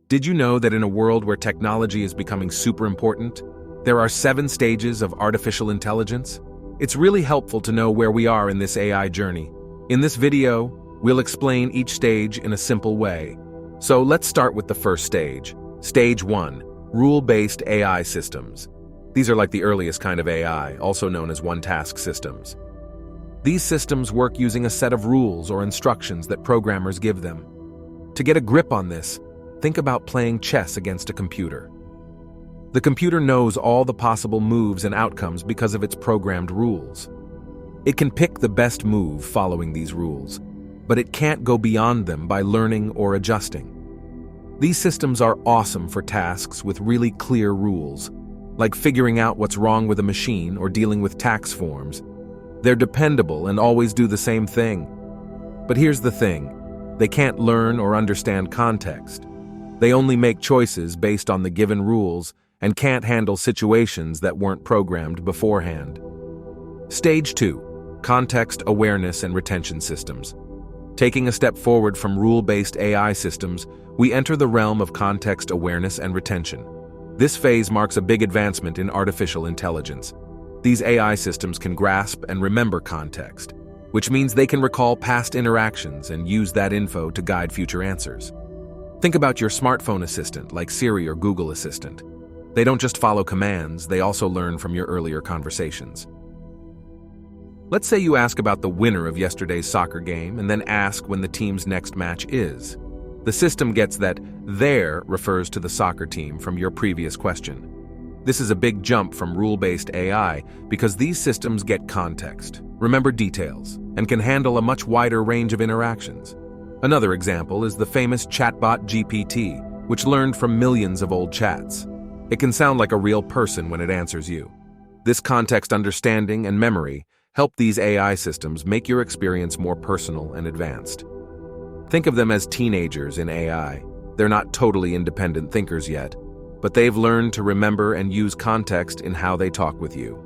Did you know that in a world where technology is becoming super important, there are 7 stages of artificial intelligence? It's really helpful to know where we are in this AI journey. In this video, we'll explain each stage in a simple way. So let's start with the first stage. Stage 1, rule-based AI systems. These are like the earliest kind of AI, also known as one-task systems. These systems work using a set of rules or instructions that programmers give them. To get a grip on this, think about playing chess against a computer. The computer knows all the possible moves and outcomes because of its programmed rules. It can pick the best move following these rules, but it can't go beyond them by learning or adjusting. These systems are awesome for tasks with really clear rules, like figuring out what's wrong with a machine or dealing with tax forms. They're dependable and always do the same thing. But here's the thing, they can't learn or understand context. They only make choices based on the given rules and can't handle situations that weren't programmed beforehand. Stage 2, context awareness and retention systems. Taking a step forward from rule-based AI systems, we enter the realm of context awareness and retention. This phase marks a big advancement in artificial intelligence. These AI systems can grasp and remember context, which means they can recall past interactions and use that info to guide future answers. Think about your smartphone assistant like Siri or Google Assistant. They don't just follow commands, they also learn from your earlier conversations. Let's say you ask about the winner of yesterday's soccer game and then ask when the team's next match is. The system gets that "there" refers to the soccer team from your previous question. This is a big jump from rule-based AI because these systems get context, remember details, and can handle a much wider range of interactions. Another example is the famous chatbot GPT, which learned from millions of old chats. It can sound like a real person when it answers you. This context understanding and memory help these AI systems make your experience more personal and advanced. Think of them as teenagers in AI. They're not totally independent thinkers yet, but they've learned to remember and use context in how they talk with you.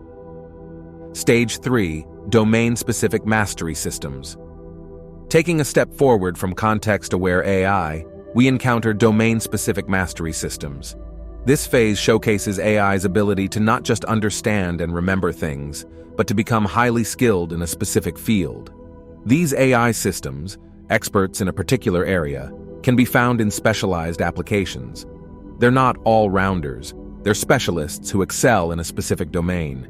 Stage 3, domain-specific mastery systems. Taking a step forward from context-aware AI, we encounter domain-specific mastery systems. This phase showcases AI's ability to not just understand and remember things, but to become highly skilled in a specific field. These AI systems, experts in a particular area, can be found in specialized applications. They're not all-rounders, they're specialists who excel in a specific domain.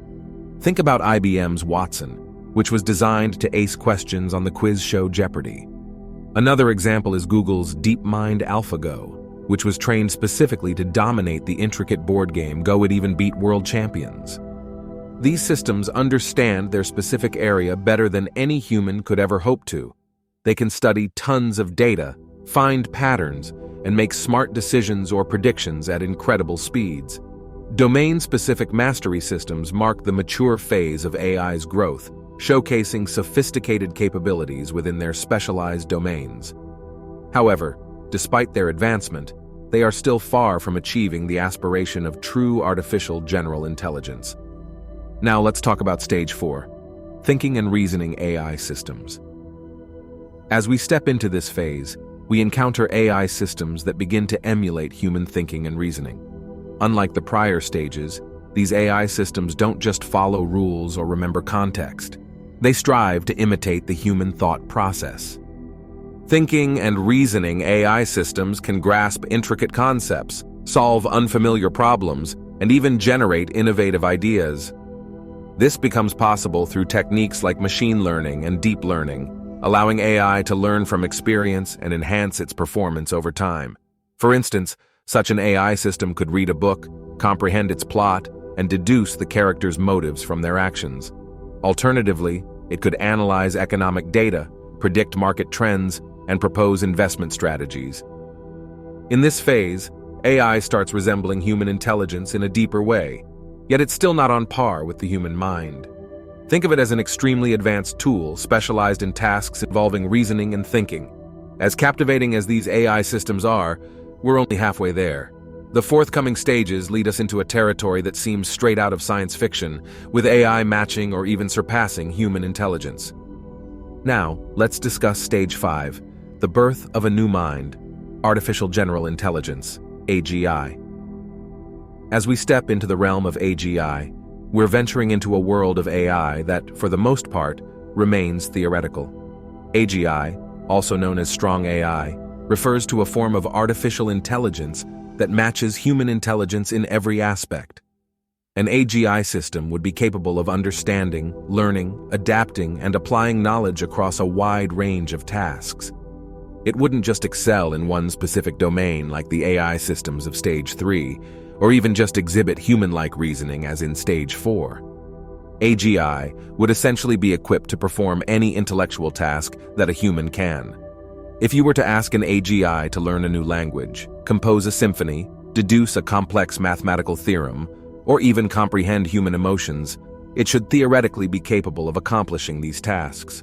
Think about IBM's Watson, which was designed to ace questions on the quiz show Jeopardy! Another example is Google's DeepMind AlphaGo, which was trained specifically to dominate the intricate board game Go. It even beat world champions. These systems understand their specific area better than any human could ever hope to. They can study tons of data, find patterns, and make smart decisions or predictions at incredible speeds. Domain-specific mastery systems mark the mature phase of AI's growth, showcasing sophisticated capabilities within their specialized domains. However, despite their advancement, they are still far from achieving the aspiration of true artificial general intelligence. Now let's talk about Stage 4, thinking and reasoning AI systems. As we step into this phase, we encounter AI systems that begin to emulate human thinking and reasoning. Unlike the prior stages, these AI systems don't just follow rules or remember context. They strive to imitate the human thought process. Thinking and reasoning AI systems can grasp intricate concepts, solve unfamiliar problems, and even generate innovative ideas. This becomes possible through techniques like machine learning and deep learning, allowing AI to learn from experience and enhance its performance over time. For instance, such an AI system could read a book, comprehend its plot, and deduce the characters' motives from their actions. Alternatively, it could analyze economic data, predict market trends, and propose investment strategies. In this phase, AI starts resembling human intelligence in a deeper way, yet it's still not on par with the human mind. Think of it as an extremely advanced tool specialized in tasks involving reasoning and thinking. As captivating as these AI systems are, we're only halfway there. The forthcoming stages lead us into a territory that seems straight out of science fiction, with AI matching or even surpassing human intelligence. Now, let's discuss Stage 5, the birth of a new mind. Artificial General Intelligence, AGI. As we step into the realm of AGI, we're venturing into a world of AI that, for the most part, remains theoretical. AGI, also known as strong AI, refers to a form of artificial intelligence that matches human intelligence in every aspect. An AGI system would be capable of understanding, learning, adapting, and applying knowledge across a wide range of tasks. It wouldn't just excel in one specific domain like the AI systems of Stage 3, or even just exhibit human-like reasoning as in Stage 4. AGI would essentially be equipped to perform any intellectual task that a human can. If you were to ask an AGI to learn a new language, compose a symphony, deduce a complex mathematical theorem, or even comprehend human emotions, it should theoretically be capable of accomplishing these tasks.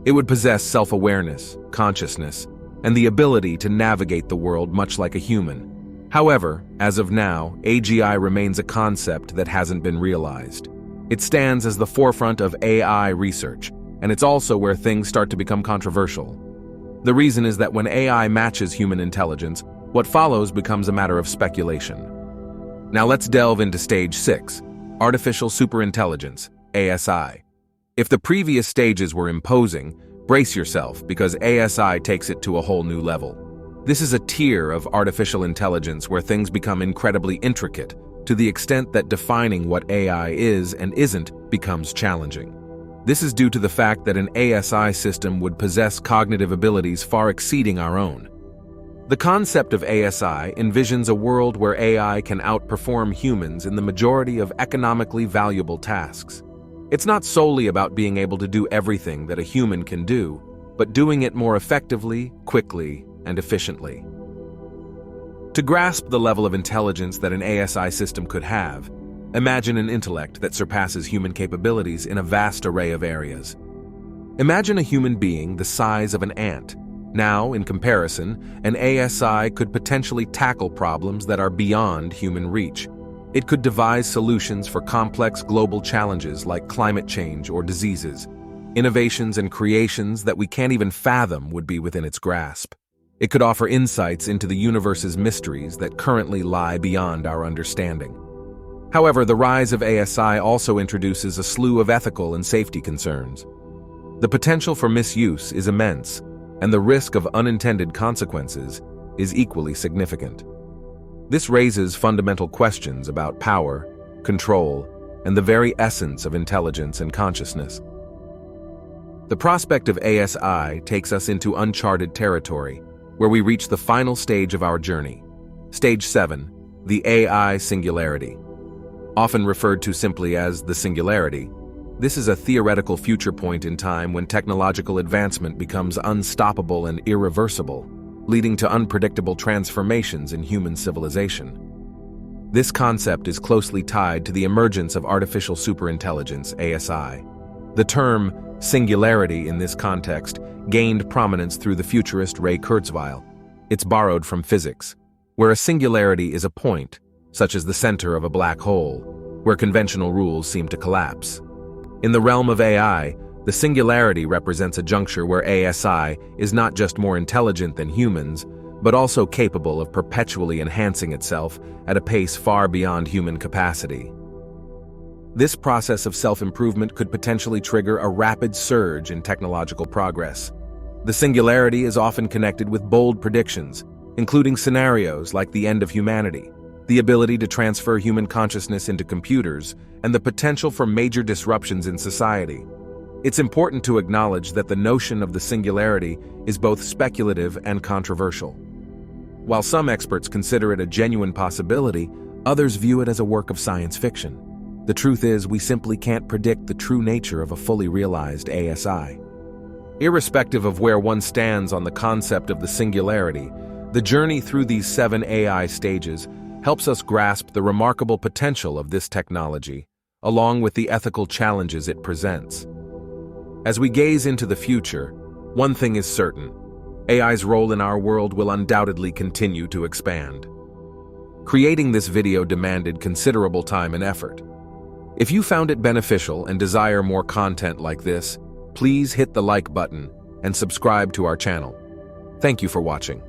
It would possess self-awareness, consciousness, and the ability to navigate the world much like a human. However, as of now, AGI remains a concept that hasn't been realized. It stands as the forefront of AI research, and it's also where things start to become controversial. The reason is that when AI matches human intelligence, what follows becomes a matter of speculation. Now let's delve into Stage 6, Artificial Superintelligence, ASI. If the previous stages were imposing, brace yourself because ASI takes it to a whole new level. This is a tier of artificial intelligence where things become incredibly intricate, to the extent that defining what AI is and isn't becomes challenging. This is due to the fact that an ASI system would possess cognitive abilities far exceeding our own. The concept of ASI envisions a world where AI can outperform humans in the majority of economically valuable tasks. It's not solely about being able to do everything that a human can do, but doing it more effectively, quickly, and efficiently. To grasp the level of intelligence that an ASI system could have, imagine an intellect that surpasses human capabilities in a vast array of areas. Imagine a human being the size of an ant. Now, in comparison, an ASI could potentially tackle problems that are beyond human reach. It could devise solutions for complex global challenges like climate change or diseases. Innovations and creations that we can't even fathom would be within its grasp. It could offer insights into the universe's mysteries that currently lie beyond our understanding. However, the rise of ASI also introduces a slew of ethical and safety concerns. The potential for misuse is immense, and the risk of unintended consequences is equally significant. This raises fundamental questions about power, control, and the very essence of intelligence and consciousness. The prospect of ASI takes us into uncharted territory, where we reach the final stage of our journey. Stage 7, the AI singularity. Often referred to simply as the singularity, this is a theoretical future point in time when technological advancement becomes unstoppable and irreversible, leading to unpredictable transformations in human civilization. This concept is closely tied to the emergence of artificial superintelligence, ASI. The term singularity in this context gained prominence through the futurist Ray Kurzweil. It's borrowed from physics, where a singularity is a point, such as the center of a black hole, where conventional rules seem to collapse. In the realm of AI, the singularity represents a juncture where ASI is not just more intelligent than humans, but also capable of perpetually enhancing itself at a pace far beyond human capacity. This process of self-improvement could potentially trigger a rapid surge in technological progress. The singularity is often connected with bold predictions, including scenarios like the end of humanity, the ability to transfer human consciousness into computers, and the potential for major disruptions in society. It's important to acknowledge that the notion of the singularity is both speculative and controversial. While some experts consider it a genuine possibility, others view it as a work of science fiction. The truth is, we simply can't predict the true nature of a fully realized ASI. Irrespective of where one stands on the concept of the singularity, the journey through these 7 AI stages helps us grasp the remarkable potential of this technology, along with the ethical challenges it presents. As we gaze into the future, one thing is certain: AI's role in our world will undoubtedly continue to expand. Creating this video demanded considerable time and effort. If you found it beneficial and desire more content like this, please hit the like button and subscribe to our channel. Thank you for watching.